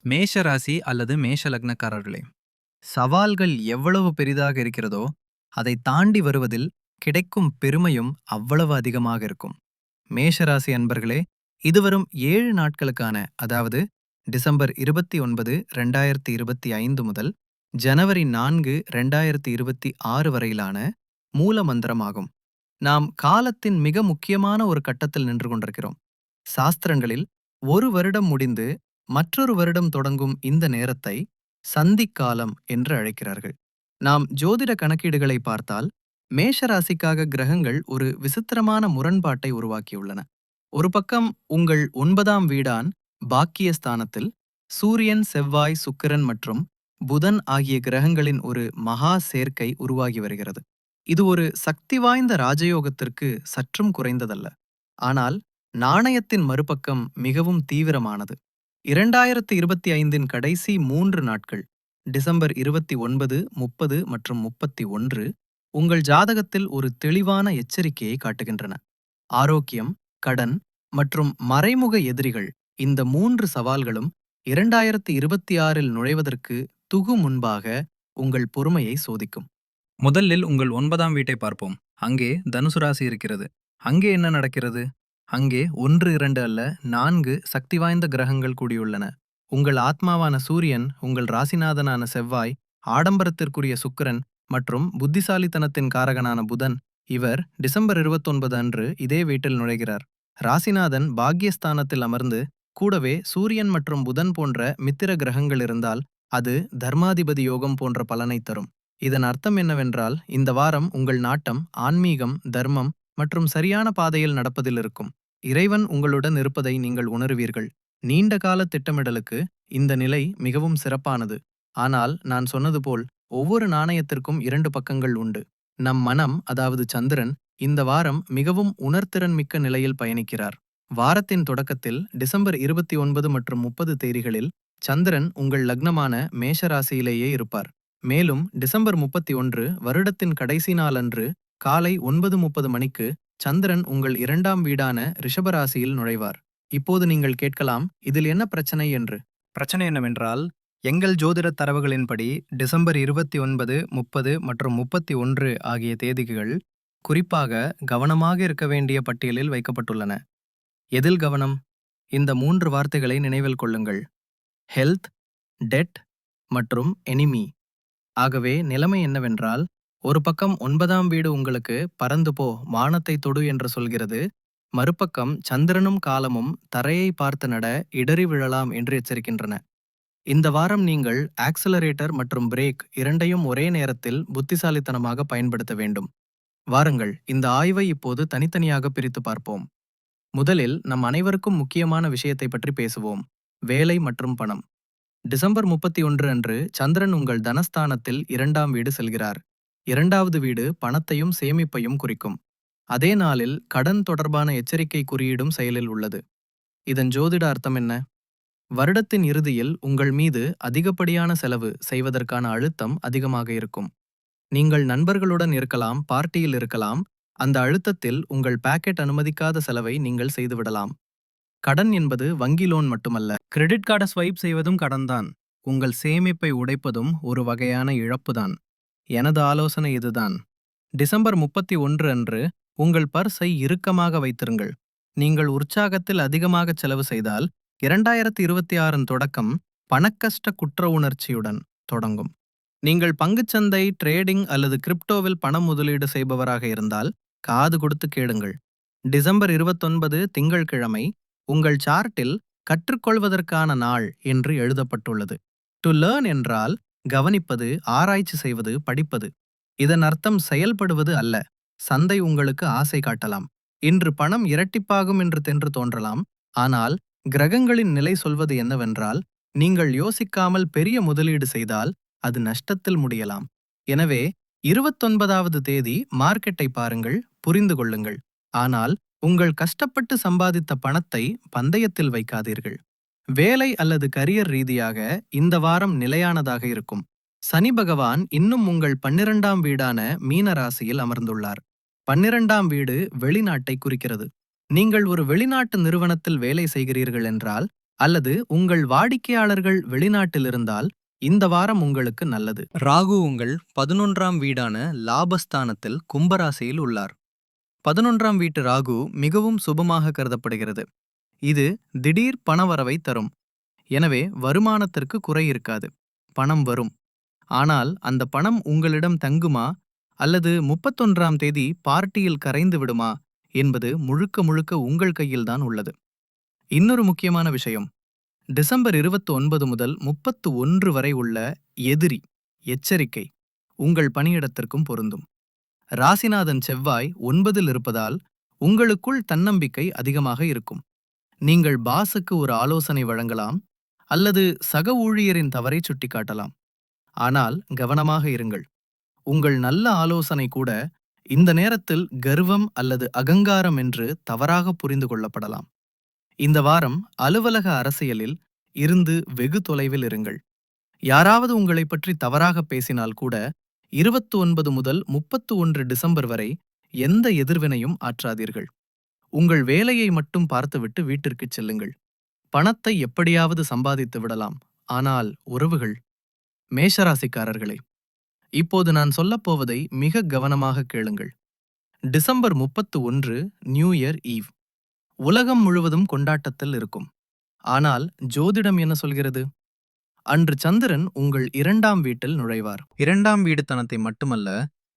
மேஷ ராசி அல்லது மேஷ லக்னக்காரர்களே, சவால்கள் எவ்வளவு பெரிதாக இருக்கிறதோ அதை தாண்டி வருவதில் கிடைக்கும் பெருமையும் அவ்வளவு அதிகமாக இருக்கும். மேஷராசி அன்பர்களே, இதுவரும் 7 நாட்களுக்கான, அதாவது டிசம்பர் 29, 2025 முதல் ஜனவரி 4, 2026 வரையிலான மூல மந்திரமாகும். நாம் காலத்தின் மிக முக்கியமான ஒரு கட்டத்தில் நின்று கொண்டிருக்கிறோம். சாஸ்திரங்களில் ஒரு வருடம் முடிந்து மற்றொரு வருடம் தொடங்கும் இந்த நேரத்தை சந்திக்காலம் என்று அழைக்கிறார்கள். நாம் ஜோதிட கணக்கீடுகளை பார்த்தால் மேஷ ராசிக்காக கிரகங்கள் ஒரு விசித்திரமான முரண்பாட்டை உருவாக்கியுள்ளன. ஒரு பக்கம் உங்கள் 9ஆம் வீடான் பாக்கியஸ்தானத்தில் சூரியன், செவ்வாய், சுக்கிரன் மற்றும் புதன் ஆகிய கிரகங்களின் ஒரு மகா சேர்க்கை உருவாகி வருகிறது. இது ஒரு சக்தி வாய்ந்த ராஜயோகத்திற்கு சற்றும் குறைந்ததல்ல. ஆனால் நாணயத்தின் மறுபக்கம் மிகவும் தீவிரமானது. 2025இன் கடைசி 3 நாட்கள், டிசம்பர் 29, 30 மற்றும் 31, உங்கள் ஜாதகத்தில் ஒரு தெளிவான எச்சரிக்கையை காட்டுகின்றன. ஆரோக்கியம், கடன் மற்றும் மறைமுக எதிரிகள், இந்த 3 சவால்களும் 2026இல் நுழைவதற்கு முன்பாக உங்கள் பொறுமையை சோதிக்கும். முதலில் உங்கள் 9ஆம் வீட்டை பார்ப்போம். அங்கே தனுசு ராசி இருக்கிறது. அங்கே என்ன நடக்கிறது? அங்கே 1, 2 அல்ல, 4 சக்தி வாய்ந்த கிரகங்கள் கூடியுள்ளன. உங்கள் ஆத்மாவான சூரியன், உங்கள் ராசிநாதனான செவ்வாய், ஆடம்பரத்திற்குரிய சுக்கிரன் மற்றும் புத்திசாலித்தனத்தின் காரகனான புதன், இவர் டிசம்பர் 29 அன்று இதே வீட்டில் நுழைகிறார். ராசிநாதன் பாக்யஸ்தானத்தில் அமர்ந்து கூடவே சூரியன் மற்றும் புதன் போன்ற மித்திர கிரகங்கள் இருந்தால் அது தர்மாதிபதி யோகம் போன்ற பலனை தரும். இதன் அர்த்தம் என்னவென்றால், இந்த வாரம் உங்கள் நாட்டம் ஆன்மீகம், தர்மம் மற்றும் சரியான பாதையில் நடப்பதில் இருக்கும். இறைவன் உங்களுடன் இருப்பதை நீங்கள் உணருவீர்கள். நீண்ட கால திட்டமிடலுக்கு இந்த நிலை மிகவும் சிறப்பானது. ஆனால் நான் சொன்னது போல் ஒவ்வொரு நாணயத்திற்கும் 2 பக்கங்கள் உண்டு. நம் மனம், அதாவது சந்திரன், இந்த வாரம் மிகவும் உணர்திறன் மிக்க நிலையில் பயணிக்கிறார். வாரத்தின் தொடக்கத்தில் டிசம்பர் 29 மற்றும் 30 தேதிகளில் சந்திரன் உங்கள் லக்னமான மேஷ ராசியிலேயே இருப்பார். மேலும் டிசம்பர் 31 வருடத்தின் கடைசி நாள் அன்று காலை 9:30 மணிக்கு சந்திரன் உங்கள் 2ஆம் வீடான ரிஷபராசியில் நுழைவார். இப்போது நீங்கள் கேட்கலாம், இதில் என்ன பிரச்சனை என்று. பிரச்சனை என்னவென்றால், எங்கள் ஜோதிட தரவுகளின்படி டிசம்பர் 29, 30 மற்றும் 31 ஆகிய தேதிகள் குறிப்பாக கவனமாக இருக்க வேண்டிய பட்டியலில் வைக்கப்பட்டுள்ளன. எதில் கவனம்? இந்த 3 வார்த்தைகளை நினைவில் கொள்ளுங்கள்: ஹெல்த், டெட் மற்றும் எனிமி. ஆகவே நிலைமை என்னவென்றால், ஒரு பக்கம் 9ஆம் வீடு உங்களுக்கு பறந்து போ, வானத்தை தொடு என்று சொல்கிறது. மறுபக்கம் சந்திரனும் காலமும் தரையை பார்த்து நட, இடறி விழலாம் என்று எச்சரிக்கின்றன. இந்த வாரம் நீங்கள் ஆக்சிலரேட்டர் மற்றும் பிரேக் இரண்டையும் ஒரே நேரத்தில் புத்திசாலித்தனமாக பயன்படுத்த வேண்டும். வாருங்கள், இந்த ஆய்வை இப்போது தனித்தனியாக பிரித்து பார்ப்போம். முதலில் நம் அனைவருக்கும் முக்கியமான விஷயத்தை பற்றி பேசுவோம்: வேலை மற்றும் பணம். டிசம்பர் 31 அன்று சந்திரன் உங்கள் தனஸ்தானத்தில் 2ஆம் வீடு செல்கிறார். 2வது வீடு பணத்தையும் சேமிப்பையும் குறிக்கும். அதே நாளில் கடன் தொடர்பான எச்சரிக்கை குறியீடும் செயலில் உள்ளது. இதன் ஜோதிட அர்த்தம் என்ன? வருடத்தின் இறுதியில் உங்கள் மீது அதிகப்படியான செலவு செய்வதற்கான அழுத்தம் அதிகமாக இருக்கும். நீங்கள் நண்பர்களுடன் இருக்கலாம், பார்ட்டியில் இருக்கலாம். அந்த அழுத்தத்தில் உங்கள் பாக்கெட் அனுமதிக்காத செலவை நீங்கள் செய்துவிடலாம். கடன் என்பது வங்கி லோன் மட்டுமல்ல. கிரெடிட் கார்டை ஸ்வைப் செய்வதும் கடன்தான். உங்கள் சேமிப்பை உடைப்பதும் ஒரு வகையான இழப்புதான். எனது ஆலோசனை இதுதான்: டிசம்பர் 31 அன்று உங்கள் பர்ஸை இறுக்கமாக வைத்திருங்கள். நீங்கள் உற்சாகத்தில் அதிகமாக செலவு செய்தால் 2026 தொடக்கம் பணக்கஷ்ட குற்ற உணர்ச்சியுடன் தொடங்கும். நீங்கள் பங்குச்சந்தை, ட்ரேடிங் அல்லது கிரிப்டோவில் பணம் முதலீடு செய்பவராக இருந்தால் காது கொடுத்து கேளுங்கள். டிசம்பர் 29 திங்கட்கிழமை உங்கள் சார்ட்டில் கற்றுக்கொள்வதற்கான நாள் என்று எழுதப்பட்டுள்ளது. டு லேர்ன் என்றால் கவனிப்பது, ஆராய்ச்சி செய்வது, படிப்பது. இதன் அர்த்தம் செயல்படுவது அல்ல. சந்தை உங்களுக்கு ஆசை காட்டலாம். இன்று பணம் இரட்டிப்பாகும் என்று தோன்றலாம். ஆனால் கிரகங்களின் நிலை சொல்வது என்னவென்றால், நீங்கள் யோசிக்காமல் பெரிய முதலீடு செய்தால் அது நஷ்டத்தில் முடியலாம். எனவே 29வது தேதி மார்க்கெட்டை பாருங்கள், புரிந்து கொள்ளுங்கள். ஆனால் உங்கள் கஷ்டப்பட்டு சம்பாதித்த பணத்தை பந்தயத்தில் வைக்காதீர்கள். வேலை அல்லது கரியர் ரீதியாக இந்த வாரம் நிலையானதாக இருக்கும். சனி பகவான் இன்னும் உங்கள் 12ஆம் வீடான மீன ராசியில் அமர்ந்துள்ளார். 12ஆம் வீடு வெளிநாட்டை குறிக்கிறது. நீங்கள் ஒரு வெளிநாட்டு நிறுவனத்தில் வேலை செய்கிறீர்கள் என்றால் அல்லது உங்கள் வாடிக்கையாளர்கள் வெளிநாட்டில் இருந்தால் இந்த வாரம் உங்களுக்கு நல்லது. ராகு உங்கள் 11ஆம் வீடான லாபஸ்தானத்தில் கும்பராசியில் உள்ளார். 11ஆம் வீட்டு ராகு மிகவும் சுபமாக கருதப்படுகிறது. இது திடீர் பணவரவை தரும். எனவே வருமானத்திற்கு குறை இருக்காது. பணம் வரும். ஆனால் அந்த பணம் உங்களிடம் தங்குமா அல்லது 31ஆம் தேதி பார்ட்டியில் கரைந்து விடுமா என்பது முழுக்க முழுக்க உங்கள் கையில்தான் உள்ளது. இன்னொரு முக்கியமான விஷயம், டிசம்பர் 29 முதல் 31 வரை உள்ள எதிரி எச்சரிக்கை உங்கள் பணியிடத்திற்கும் பொருந்தும். ராசிநாதன் செவ்வாய் 9இல் இருப்பதால் உங்களுக்குள் தன்னம்பிக்கை அதிகமாக இருக்கும். நீங்கள் பாஸுக்கு ஒரு ஆலோசனை வழங்கலாம் அல்லது சக ஊழியரின் தவறை சுட்டிக்காட்டலாம். ஆனால் கவனமாக இருங்கள். உங்கள் நல்ல ஆலோசனை கூட இந்த நேரத்தில் கர்வம் அல்லது அகங்காரம் என்று தவறாக புரிந்து கொள்ளப்படலாம். இந்த வாரம் அலுவலக அரசியலில் இருந்து வெகு தொலைவில் இருங்கள். யாராவது உங்களை பற்றி தவறாக பேசினால் கூட 29 முதல் 31 டிசம்பர் வரை எந்த எதிர்வினையும் ஆற்றாதீர்கள். உங்கள் வேலையை மட்டும் பார்த்துவிட்டு வீட்டிற்குச் செல்லுங்கள். பணத்தை எப்படியாவது சம்பாதித்து விடலாம். ஆனால் உறவுகள். மேஷராசிக்காரர்களே, இப்போது நான் சொல்லப்போவதை மிக கவனமாக கேளுங்கள். December 31 new year eve. உலகம் முழுவதும் கொண்டாட்டத்தில் இருக்கும். ஆனால் ஜோதிடம் என்ன சொல்கிறது? அன்று சந்திரன் உங்கள் 2ஆம் வீட்டில் நுழைவார். 2ஆம் வீடு தனத்தை மட்டுமல்ல,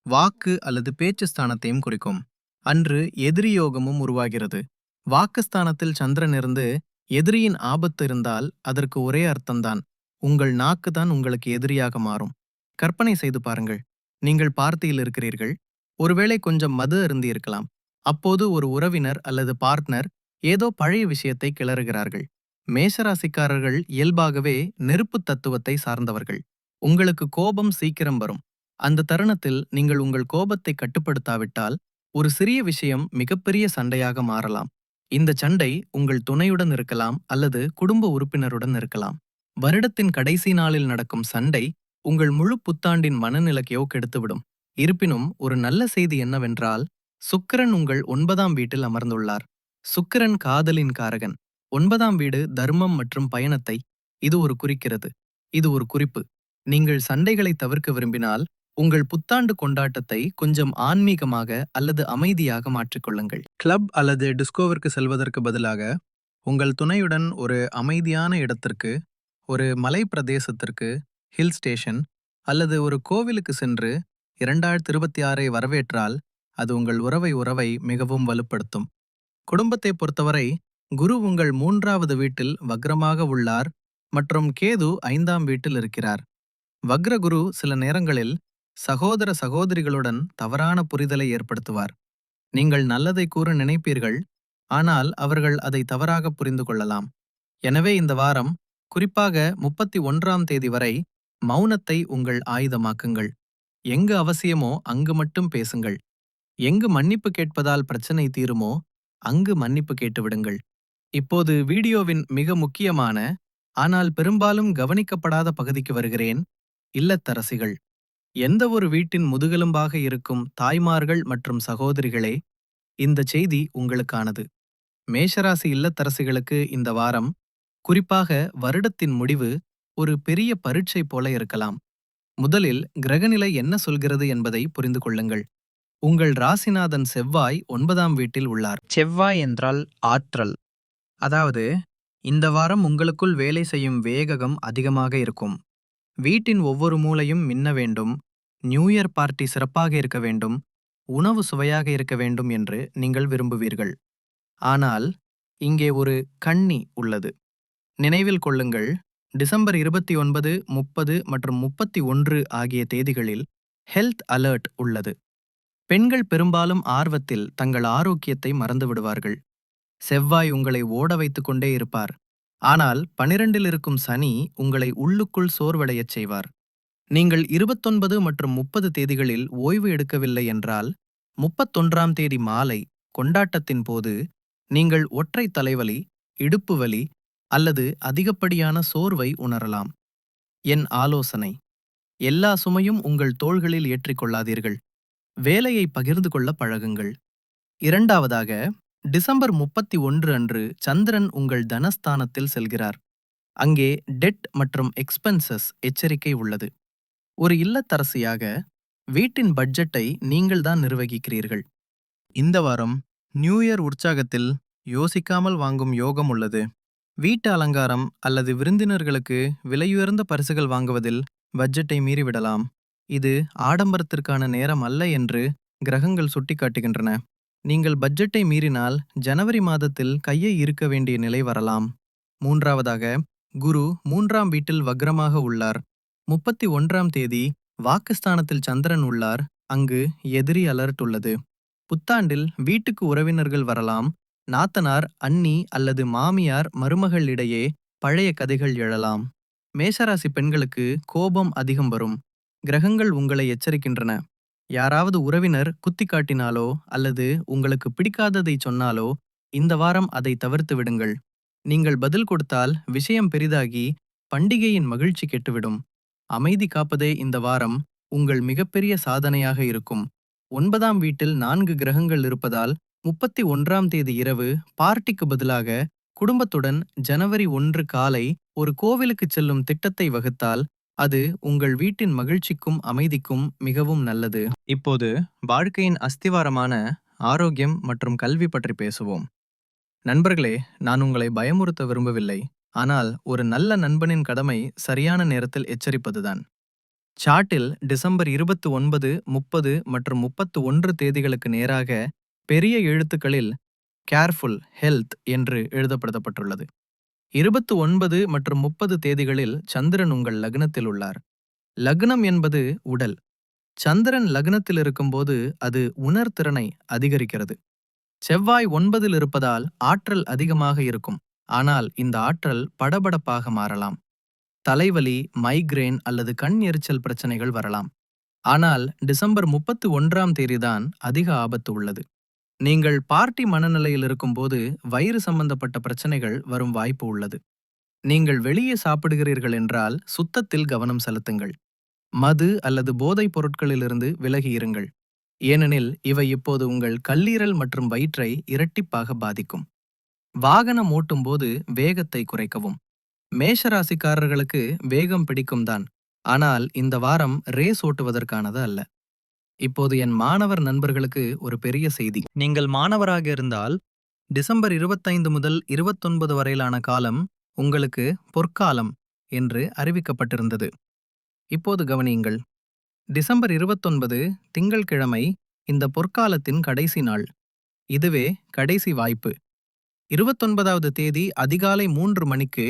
வாக்கு அல்லது பேச்சு ஸ்தானத்தையும் குறிக்கும். அன்று எதிரி யோகமும் உருவாகிறது. வாக்குஸ்தானத்தில் சந்திரன் இருந்து எதிரியின் ஆபத்து இருந்தால் அதற்கு ஒரே அர்த்தம்தான், உங்கள் நாக்கு தான் உங்களுக்கு எதிரியாக மாறும். கற்பனை செய்து பாருங்கள். நீங்கள் பார்ட்டியில் இருக்கிறீர்கள். ஒருவேளை கொஞ்சம் மது அருந்தி இருக்கலாம். அப்போது ஒரு உறவினர் அல்லது பார்ட்னர் ஏதோ பழைய விஷயத்தை கிளறுகிறார்கள். மேஷராசிக்காரர்கள் இயல்பாகவே நெருப்பு தத்துவத்தை சார்ந்தவர்கள். உங்களுக்கு கோபம் சீக்கிரம் வரும். அந்த தருணத்தில் நீங்கள் உங்கள் கோபத்தை கட்டுப்படுத்தாவிட்டால் ஒரு சிறிய விஷயம் மிகப்பெரிய சண்டையாக மாறலாம். இந்த சண்டை உங்கள் துணையுடன் இருக்கலாம் அல்லது குடும்ப உறுப்பினருடன் இருக்கலாம். வருடத்தின் கடைசி நாளில் நடக்கும் சண்டை உங்கள் முழு புத்தாண்டின் மனநிலையோ கெடுத்துவிடும். இருப்பினும் ஒரு நல்ல செய்தி என்னவென்றால், சுக்கிரன் உங்கள் 9ஆம் வீட்டில் அமர்ந்துள்ளார். சுக்கிரன் காதலின் காரகன். 9ஆம் வீடு தர்மம் மற்றும் பயணத்தை இது ஒரு குறிக்கிறது. இது ஒரு குறிப்பு. நீங்கள் சண்டைகளை தவிர்க்க விரும்பினால் உங்கள் புத்தாண்டு கொண்டாட்டத்தை கொஞ்சம் ஆன்மீகமாக அல்லது அமைதியாக மாற்றிக்கொள்ளுங்கள். கிளப் அல்லது டிஸ்கோவிற்கு செல்வதற்கு பதிலாக உங்கள் துணையுடன் ஒரு அமைதியான இடத்திற்கு, ஒரு மலை பிரதேசத்திற்கு, ஹில் ஸ்டேஷன் அல்லது ஒரு கோவிலுக்கு சென்று 2026ஐ வரவேற்றால் அது உங்கள் உறவை மிகவும் வலுப்படுத்தும். குடும்பத்தை பொறுத்தவரை குரு உங்கள் 3ஆவது வீட்டில் வக்ரமாக உள்ளார் மற்றும் கேது 5ஆம் வீட்டில் இருக்கிறார். வக்ர குரு சில நேரங்களில் சகோதர சகோதரிகளுடன் தவறான புரிதலை ஏற்படுத்துவார். நீங்கள் நல்லதை கூற நினைப்பீர்கள், ஆனால் அவர்கள் அதை தவறாக புரிந்து கொள்ளலாம். எனவே இந்த வாரம், குறிப்பாக 31ஆம் தேதி வரை மௌனத்தை உங்கள் ஆயுதமாக்குங்கள். எங்கு அவசியமோ அங்கு மட்டும் பேசுங்கள். எங்கு மன்னிப்பு கேட்பதால் பிரச்சனை தீருமோ அங்கு மன்னிப்பு கேட்டுவிடுங்கள். இப்போது வீடியோவின் மிக முக்கியமான ஆனால் பெரும்பாலும் கவனிக்கப்படாத பகுதிக்கு வருகிறேன். இல்லத்தரசிகள். எந்த ஒரு வீட்டின் முதுகெலும்பாக இருக்கும் தாய்மார்கள் மற்றும் சகோதரிகளே, இந்த செய்தி உங்களுக்கானது. மேஷராசி இல்லத்தரசிகளுக்கு இந்த வாரம், குறிப்பாக வருடத்தின் முடிவு, ஒரு பெரிய பரீட்சை போல இருக்கலாம். முதலில் கிரகநிலை என்ன சொல்கிறது என்பதை புரிந்து கொள்ளுங்கள். உங்கள் ராசிநாதன் செவ்வாய் 9ஆம் வீட்டில் உள்ளார். செவ்வாய் என்றால் ஆற்றல். அதாவது, இந்த வாரம் உங்களுக்குள் வேலை செய்யும் வேகம் அதிகமாக இருக்கும். வீட்டின் ஒவ்வொரு மூலையும் மின்ன வேண்டும், நியூ இயர் பார்ட்டி சிறப்பாக இருக்க வேண்டும், உணவு சுவையாக இருக்க வேண்டும் என்று நீங்கள் விரும்புவீர்கள். ஆனால் இங்கே ஒரு கண்ணி உள்ளது. நினைவில் கொள்ளுங்கள், டிசம்பர் 29, 30 மற்றும் 31 ஆகிய தேதிகளில் ஹெல்த் அலர்ட் உள்ளது. பெண்கள் பெரும்பாலும் ஆர்வத்தில் தங்கள் ஆரோக்கியத்தை மறந்துவிடுவார்கள். செவ்வாய் உங்களை ஓட வைத்துக் கொண்டே இருப்பார். ஆனால் 12இல் இருக்கும் சனி உங்களை உள்ளுக்குள் சோர்வடையச் செய்வார். நீங்கள் 29 மற்றும் 30 தேதிகளில் ஓய்வு எடுக்கவில்லை என்றால் 31ஆம் தேதி மாலை கொண்டாட்டத்தின் போது நீங்கள் ஒற்றை தலைவலி, இடுப்பு வலி அல்லது அதிகப்படியான சோர்வை உணரலாம். என் ஆலோசனை: எல்லா சுமையும் உங்கள் தோள்களில் ஏற்றிக்கொள்ளாதீர்கள். வேலையை பகிர்ந்து கொள்ள பழகுங்கள். இரண்டாவதாக, டிசம்பர் 31 அன்று சந்திரன் உங்கள் தனஸ்தானத்தில் செல்கிறார். அங்கே டெட் மற்றும் எக்ஸ்பென்சஸ் எச்சரிக்கை உள்ளது. ஒரு இல்லத்தரசியாக வீட்டின் பட்ஜெட்டை நீங்கள்தான் நிர்வகிக்கிறீர்கள். இந்த வாரம் நியூ இயர் உற்சாகத்தில் யோசிக்காமல் வாங்கும் யோகம் உள்ளது. வீட்டு அலங்காரம் அல்லது விருந்தினர்களுக்கு விலையுயர்ந்த பரிசுகள் வாங்குவதில் பட்ஜெட்டை மீறிவிடலாம். இது ஆடம்பரத்திற்கான நேரம் அல்ல என்று கிரகங்கள் சுட்டிக்காட்டுகின்றன. நீங்கள் பட்ஜெட்டை மீறினால் ஜனவரி மாதத்தில் கையை இருக்க வேண்டிய நிலை வரலாம். மூன்றாவதாக, குரு 3ஆம் வீட்டில் வக்ரமாக உள்ளார். 31ஆம் தேதி வாக்குஸ்தானத்தில் சந்திரன் உள்ளார். அங்கு எதிரி அலர்ட் உள்ளது. புத்தாண்டில் வீட்டுக்கு உறவினர்கள் வரலாம். நாத்தனார், அண்ணி அல்லது மாமியார் மருமகள் இடையே பழைய கதைகள் எழலாம். மேஷராசி பெண்களுக்கு கோபம் அதிகம் வரும். கிரகங்கள் உங்களை எச்சரிக்கின்றன. யாராவது உறவினர் குத்தி காட்டினாலோ அல்லது உங்களுக்கு பிடிக்காததை சொன்னாலோ இந்த வாரம் அதை தவிர்த்து விடுங்கள். நீங்கள் பதில் கொடுத்தால் விஷயம் பெரிதாகி பண்டிகையின் மகிழ்ச்சி கெட்டுவிடும். அமைதி காப்பதே இந்த வாரம் உங்கள் மிகப்பெரிய சாதனையாக இருக்கும். 9ஆம் வீட்டில் 4 கிரகங்கள் இருப்பதால் 31ஆம் தேதி இரவு பார்ட்டிக்கு பதிலாக குடும்பத்துடன் ஜனவரி 1 காலை ஒரு கோவிலுக்குச் செல்லும் திட்டத்தை வகுத்தால் அது உங்கள் வீட்டின் மகிழ்ச்சிக்கும் அமைதிக்கும் மிகவும் நல்லது. இப்போது வாழ்க்கையின் அஸ்திவாரமான ஆரோக்கியம் மற்றும் கல்வி பற்றி பேசுவோம். நண்பர்களே, நான் உங்களை பயமுறுத்த விரும்பவில்லை. ஆனால் ஒரு நல்ல நண்பனின் கடமை சரியான நேரத்தில் எச்சரிப்பதுதான். சார்ட்டில் டிசம்பர் 29, 30 மற்றும் 31 தேதிகளுக்கு நேராக பெரிய எழுத்துக்களில் கேர்ஃபுல் ஹெல்த் என்று எழுதப்படுத்தப்பட்டுள்ளது. 29 மற்றும் 30 தேதிகளில் சந்திரன் உங்கள் லக்னத்தில் உள்ளார். லக்னம் என்பது உடல். சந்திரன் லக்னத்தில் இருக்கும்போது அது உணர்திறனை அதிகரிக்கிறது. செவ்வாய் 9இல் இருப்பதால் ஆற்றல் அதிகமாக இருக்கும். ஆனால் இந்த ஆற்றல் படபடப்பாக மாறலாம். தலைவலி, மைக்ரேன் அல்லது கண் எரிச்சல் பிரச்சனைகள் வரலாம். ஆனால் டிசம்பர் 31ஆம் தேதிதான் அதிக ஆபத்து உள்ளது. நீங்கள் பார்ட்டி மனநிலையில் இருக்கும்போது வயிறு சம்பந்தப்பட்ட பிரச்சனைகள் வரும் வாய்ப்பு உள்ளது. நீங்கள் வெளியே சாப்பிடுகிறீர்கள் என்றால் சுத்தத்தில் கவனம் செலுத்துங்கள். மது அல்லது போதைப் பொருட்களிலிருந்து விலகி இருங்கள். ஏனெனில் இவை இப்போது உங்கள் கல்லீரல் மற்றும் வயிற்றை இரட்டிப்பாக பாதிக்கும். வாகனம் ஓட்டும்போது வேகத்தை குறைக்கவும். மேஷராசிக்காரர்களுக்கு வேகம் பிடிக்கும்தான். ஆனால் இந்த வாரம் ரேஸ் ஓட்டுவதற்கானது அல்ல. இப்போது என் மாணவர் நண்பர்களுக்கு ஒரு பெரிய செய்தி. நீங்கள் மாணவராக இருந்தால் டிசம்பர் 25 முதல் 29 வரையிலான காலம் உங்களுக்கு பொற்காலம் என்று அறிவிக்கப்பட்டிருந்தது. இப்போது கவனியுங்கள். டிசம்பர் 29 திங்கள்கிழமை இந்த பொற்காலத்தின் கடைசி நாள். இதுவே கடைசி வாய்ப்பு. 29வது தேதி அதிகாலை 3 மணிக்கு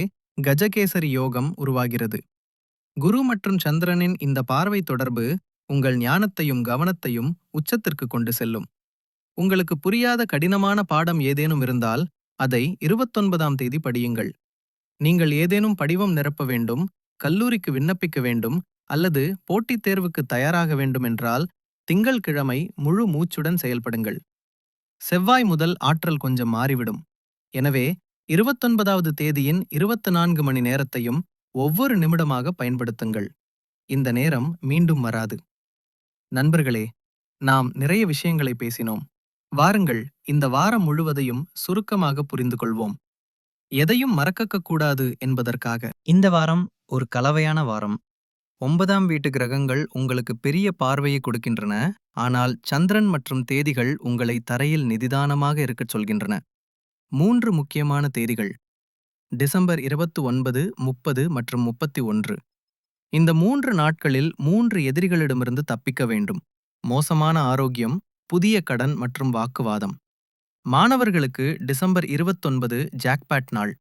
கஜகேசரி யோகம் உருவாகிறது. குரு மற்றும் சந்திரனின் இந்த பார்வை தொடர்பு உங்கள் ஞானத்தையும் கவனத்தையும் உச்சத்திற்கு கொண்டு செல்லும். உங்களுக்கு புரியாத கடினமான பாடம் ஏதேனும் இருந்தால் அதை 29ஆம் தேதி படியுங்கள். நீங்கள் ஏதேனும் படிவம் நிரப்ப வேண்டும், கல்லூரிக்கு விண்ணப்பிக்க வேண்டும் அல்லது போட்டித் தேர்வுக்கு தயாராக வேண்டும் என்றால் திங்கள்கிழமை முழு மூச்சுடன் செயல்படுங்கள். செவ்வாய் முதல் ஆற்றல் கொஞ்சம் மாறிவிடும். எனவே 29வது தேதியின் 24 மணி நேரத்தையும் ஒவ்வொரு நிமிடமாக பயன்படுத்துங்கள். இந்த நேரம் மீண்டும் வராது. நண்பர்களே, நாம் நிறைய விஷயங்களை பேசினோம். வாருங்கள் இந்த வாரம் முழுவதையும் சுருக்கமாக புரிந்து கொள்வோம். எதையும் மறக்கக்கூடாது என்பதற்காக. இந்த வாரம் ஒரு கலவையான வாரம். 9ஆம் வீட்டு கிரகங்கள் உங்களுக்கு பெரிய பார்வையை கொடுக்கின்றன. ஆனால் சந்திரன் மற்றும் தேதிகள் உங்களை தரையில் நிதானமாக இருக்கச் சொல்கின்றன. 3 முக்கியமான தேதிகள் டிசம்பர் 29, 30 மற்றும் 31. இந்த 3 நாட்களில் 3 எதிரிகளிடமிருந்து தப்பிக்க வேண்டும். மோசமான ஆரோக்கியம், புதிய கடன் மற்றும் வாக்குவாதம். மாணவர்களுக்கு டிசம்பர் 29 ஜாக்பாட் நாள்.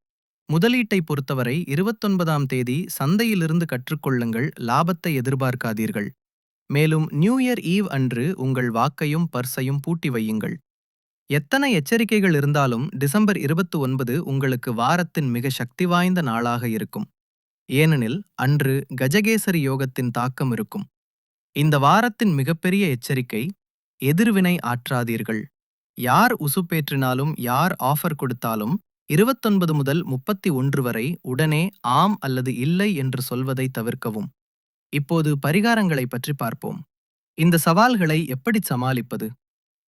முதலீட்டை பொறுத்தவரை 29ஆம் தேதி சந்தையிலிருந்து கற்றுக்கொள்ளுங்கள், லாபத்தை எதிர்பார்க்காதீர்கள். மேலும் நியூ இயர் ஈவ் அன்று உங்கள் வாக்கையும் பர்ஸையும் பூட்டி வையுங்கள். எத்தனை எச்சரிக்கைகள் இருந்தாலும் டிசம்பர் 29 உங்களுக்கு வாரத்தின் மிக சக்தி வாய்ந்த நாளாக இருக்கும். ஏனெனில் அன்று கஜகேசரி யோகத்தின் தாக்கம் இருக்கும். இந்த வாரத்தின் மிகப்பெரிய எச்சரிக்கை: எதிர்வினை ஆற்றாதீர்கள். யார் உசுப்பேற்றினாலும் யார் ஆஃபர் கொடுத்தாலும் 29 முதல் 31 வரை உடனே ஆம் அல்லது இல்லை என்று சொல்வதை தவிர்க்கவும். இப்போது பரிகாரங்களை பற்றி பார்ப்போம். இந்த சவால்களை எப்படி சமாளிப்பது?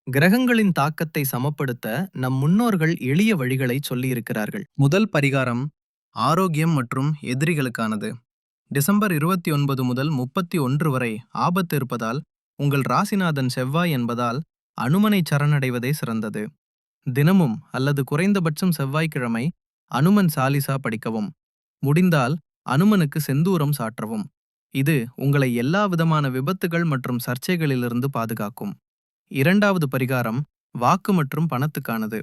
கிரகங்களின் தாக்கத்தை சமப்படுத்த நம் முன்னோர்கள் எளிய வழிகளை சொல்லியிருக்கிறார்கள். முதல் பரிகாரம் ஆரோக்கியம் மற்றும் எதிரிகளுக்கானது. டிசம்பர் 29 முதல் 31 வரை ஆபத்து இருப்பதால், உங்கள் ராசிநாதன் செவ்வாய் என்பதால் அனுமனை சரணடைவதே சிறந்தது. தினமும் அல்லது குறைந்தபட்சம் செவ்வாய்க்கிழமை அனுமன் சாலிசா படிக்கவும். முடிந்தால் அனுமனுக்கு செந்தூரம் சாற்றவும். இது உங்களை எல்லா விதமான விபத்துகள் மற்றும் சர்ச்சைகளிலிருந்து பாதுகாக்கும். இரண்டாவது பரிகாரம் வாக்கு மற்றும் பணத்துக்கானது.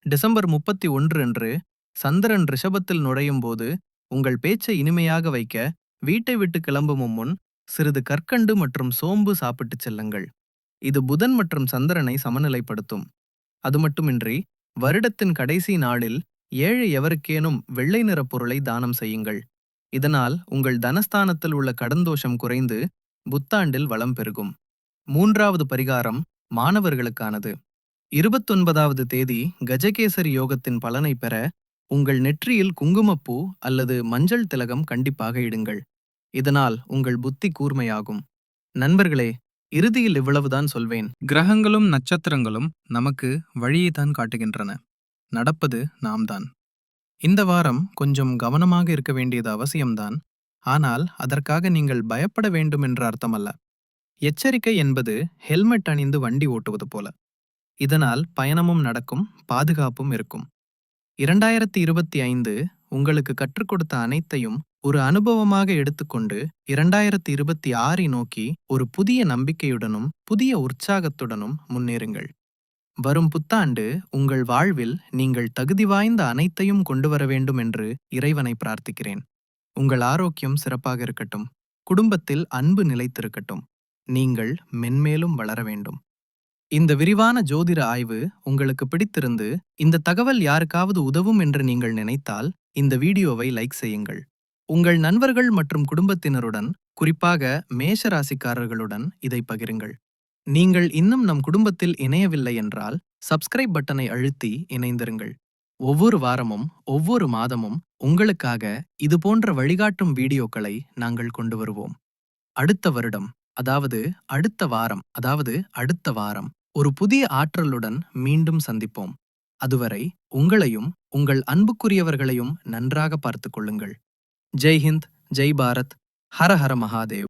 டிசம்பர் 31 அன்று சந்திரன் ரிஷபத்தில் நுழையும் போது உங்கள் பேச்சை இனிமையாக வைக்க வீட்டை விட்டு கிளம்பும் முன் சிறிது கற்கண்டு மற்றும் சோம்பு சாப்பிட்டுச் செல்லுங்கள். இது புதன் மற்றும் சந்திரனை சமநிலைப்படுத்தும். அது மட்டுமின்றி வருடத்தின் கடைசி நாளில் ஏழை எவருக்கேனும் வெள்ளை நிறப் பொருளை தானம் செய்யுங்கள். இதனால் உங்கள் தனஸ்தானத்தில் உள்ள கடந்தோஷம் குறைந்து புத்தாண்டில் வளம் பெருகும். மூன்றாவது பரிகாரம் மாணவர்களுக்கானது. 29வது தேதி கஜகேசரி யோகத்தின் பலனை பெற உங்கள் நெற்றியில் குங்குமப்பூ அல்லது மஞ்சள் திலகம் கண்டிப்பாக இடுங்கள். இதனால் உங்கள் புத்தி கூர்மையாகும். நண்பர்களே, இறுதியில் இவ்வளவுதான் சொல்வேன். கிரகங்களும் நட்சத்திரங்களும் நமக்கு வழியைத்தான் காட்டுகின்றன. நடப்பது நாம்தான். இந்த வாரம் கொஞ்சம் கவனமாக இருக்க வேண்டியது அவசியம்தான். ஆனால் அதற்காக நீங்கள் பயப்பட வேண்டும் என்ற அர்த்தமல்ல. எச்சரிக்கை என்பது ஹெல்மெட் அணிந்து வண்டி ஓட்டுவது போல. இதனால் பயணமும் நடக்கும், பாதுகாப்பும் இருக்கும். 2025 உங்களுக்கு கற்றுக் கொடுத்த அனைத்தையும் ஒரு அனுபவமாக எடுத்துக்கொண்டு 2026 நோக்கி ஒரு புதிய நம்பிக்கையுடனும் புதிய உற்சாகத்துடனும் முன்னேறுங்கள். வரும் புத்தாண்டு உங்கள் வாழ்வில் நீங்கள் தகுதி வாய்ந்த அனைத்தையும் கொண்டு வர வேண்டும் என்று இறைவனை பிரார்த்திக்கிறேன். உங்கள் ஆரோக்கியம் சிறப்பாக இருக்கட்டும். குடும்பத்தில் அன்பு நிலைத்திருக்கட்டும். நீங்கள் மென்மேலும் வளர வேண்டும். இந்த விரிவான ஜோதிட ஆய்வு உங்களுக்கு பிடித்திருந்து இந்த தகவல் யாருக்காவது உதவும் என்று நீங்கள் நினைத்தால் இந்த வீடியோவை லைக் செய்யுங்கள். உங்கள் நண்பர்கள் மற்றும் குடும்பத்தினருடன், குறிப்பாக மேஷ ராசிக்காரர்களுடன் இதை பகிருங்கள். நீங்கள் இன்னும் நம் குடும்பத்தில் இணையவில்லை என்றால் சப்ஸ்கிரைப் பட்டனை அழுத்தி இணைந்திருங்கள். ஒவ்வொரு வாரமும் ஒவ்வொரு மாதமும் உங்களுக்காக இதுபோன்ற வழிகாட்டும் வீடியோக்களை நாங்கள் கொண்டு வருவோம். அடுத்த வருடம், அதாவது அடுத்த வாரம் ஒரு புதிய ஆற்றலுடன் மீண்டும் சந்திப்போம். அதுவரை உங்களையும் உங்கள் அன்புக்குரியவர்களையும் நன்றாக பார்த்துக் கொள்ளுங்கள். ஜெய் ஹிந்த், ஜெய் பாரத், ஹர ஹர மகாதேவ்.